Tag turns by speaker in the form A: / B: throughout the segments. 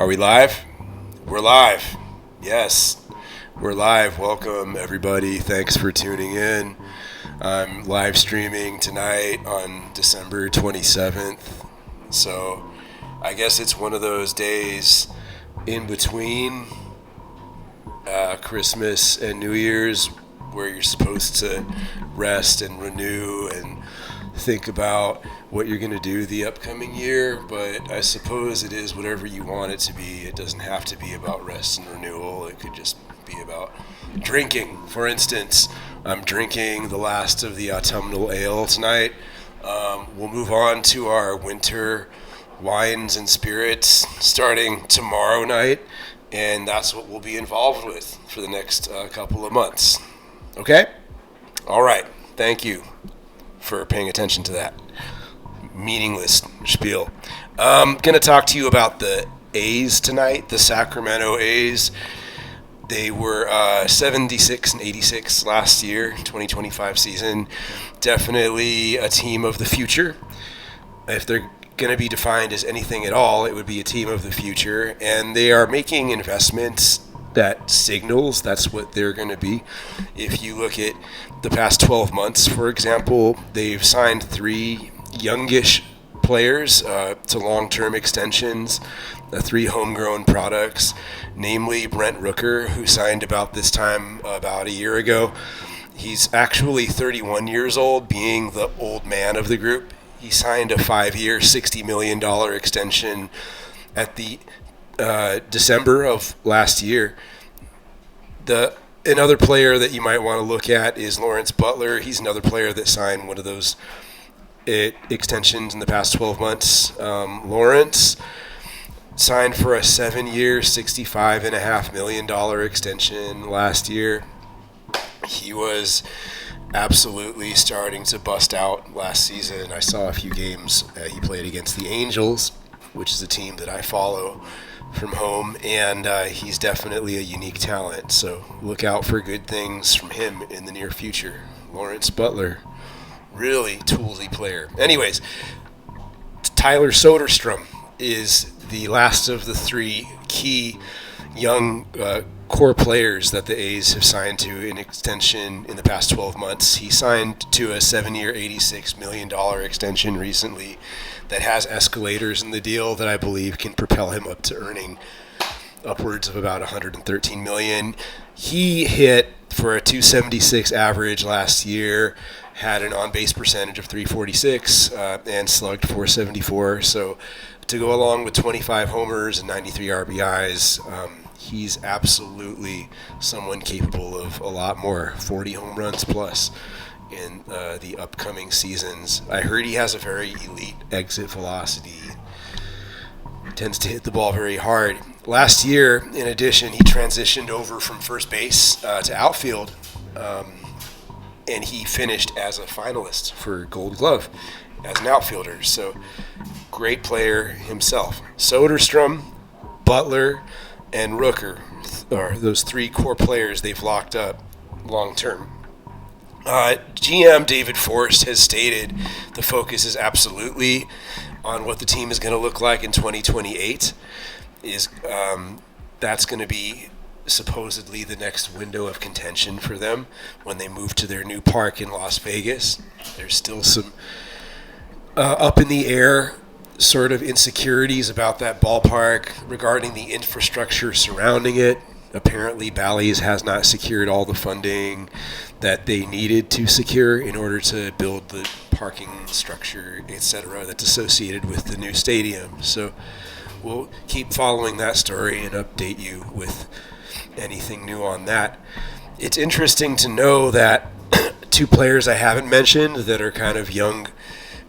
A: we live? We're live. Yes, we're live. Welcome, everybody. Thanks for tuning in. I'm live streaming tonight on December 27th. So I guess it's one of those days in between Christmas and New Year's where you're supposed to rest and renew and think about what you're going to do the upcoming year, but I suppose it is whatever you want it to be. It doesn't have to be about rest and renewal. It could just be about drinking. For instance, I'm drinking the last of the autumnal ale tonight. We'll move on to our winter wines and spirits starting tomorrow night, and that's what we'll be involved with for the next couple of months. Okay? All right. Thank you for paying attention to that meaningless spiel. I'm going to talk to you about the A's tonight, the Sacramento A's. They were 76 and 86 last year, 2025 season. Definitely a team of the future. If they're going to be defined as anything at all, it would be a team of the future. And they are making investments that signals that's what they're going to be. If you look at the past 12 months, for example, they've signed 3 youngish players to long-term extensions, 3 homegrown products, namely Brent Rooker, who signed about this time about a year ago. He's actually 31 years old, being the old man of the group. He signed a 5-year, $60 million extension at the December of last year. Another player that you might want to look at is Lawrence Butler. He's another player that signed one of those extensions in the past 12 months. Lawrence signed for a 7-year, $65.5 million extension last year. He was absolutely starting to bust out last season. I saw a few games he played against the Angels, which is a team that I follow from home, and he's definitely a unique talent. So look out for good things from him in the near future. Lawrence Butler, really toolsy player. Anyways, Tyler Soderstrom is the last of the 3 key young core players that the A's have signed to an extension in the past 12 months. He signed to a 7-year, $86 million extension recently that has escalators in the deal that I believe can propel him up to earning upwards of about $113 million. He hit for a .276 average last year, had an on-base percentage of .346 and slugged .474. So to go along with 25 homers and 93 RBIs, he's absolutely someone capable of a lot more, 40 home runs plus in the upcoming seasons. I heard he has a very elite exit velocity. Tends to hit the ball very hard. Last year, in addition, he transitioned over from first base to outfield, and he finished as a finalist for Gold Glove as an outfielder. So, great player himself. Soderstrom, Butler, and Rooker are those 3 core players they've locked up long term. GM David Forst has stated the focus is absolutely on what the team is going to look like in 2028. That's going to be supposedly the next window of contention for them when they move to their new park in Las Vegas. There's still some up in the air sort of insecurities about that ballpark regarding the infrastructure surrounding it. Apparently, Bally's has not secured all the funding that they needed to secure in order to build the parking structure, etc., that's associated with the new stadium. So we'll keep following that story and update you with anything new on that. It's interesting to know that 2 players I haven't mentioned that are kind of young,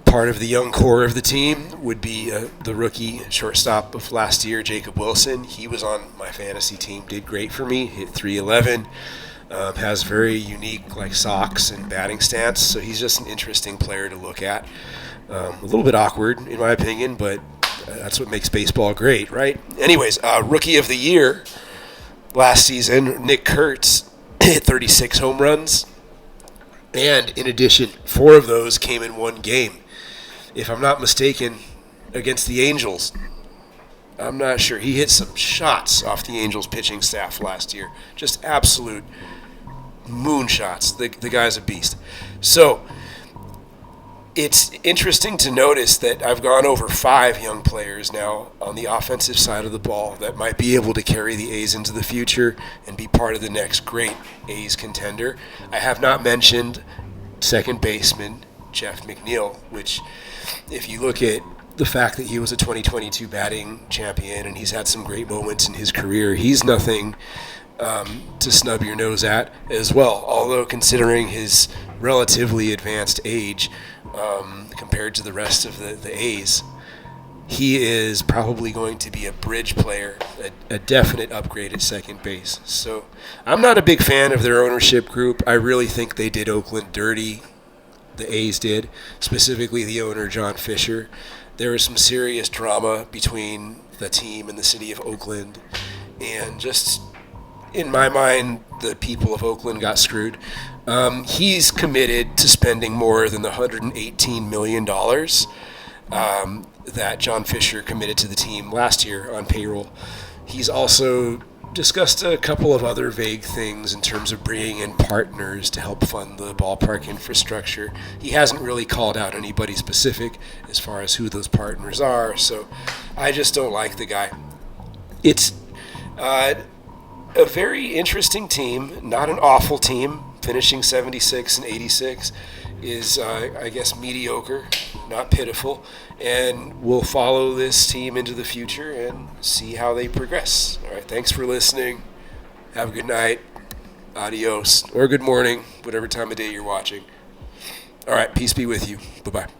A: part of the young core of the team, would be the rookie shortstop of last year, Jacob Wilson. He was on my fantasy team, did great for me, hit .311, has very unique socks and batting stance, so he's just an interesting player to look at. A little bit awkward, in my opinion, but that's what makes baseball great, right? Anyways, rookie of the year last season, Nick Kurtz, hit 36 home runs, and in addition, 4 of those came in one game. If I'm not mistaken, against the Angels. I'm not sure. He hit some shots off the Angels pitching staff last year. Just absolute moonshots. The guy's a beast. So it's interesting to notice that I've gone over 5 young players now on the offensive side of the ball that might be able to carry the A's into the future and be part of the next great A's contender. I have not mentioned second baseman Jeff McNeil, which, if you look at the fact that he was a 2022 batting champion and he's had some great moments in his career, he's nothing to snub your nose at as well. Although, considering his relatively advanced age compared to the rest of the A's, he is probably going to be a bridge player, a definite upgrade at second base. So I'm not a big fan of their ownership group. I really think they did Oakland dirty. The A's did, specifically the owner, John Fisher. There was some serious drama between the team and the city of Oakland, and just in my mind, the people of Oakland got screwed. He's committed to spending more than the $118 million that John Fisher committed to the team last year on payroll. He's also discussed a couple of other vague things in terms of bringing in partners to help fund the ballpark infrastructure. He hasn't really called out anybody specific as far as who those partners are, so I just don't like the guy. It's a very interesting team, not an awful team. Finishing 76 and 86 is, I guess, mediocre, not pitiful. And we'll follow this team into the future and see how they progress. All right, thanks for listening. Have a good night. Adios. Or good morning, whatever time of day you're watching. All right, peace be with you. Bye-bye.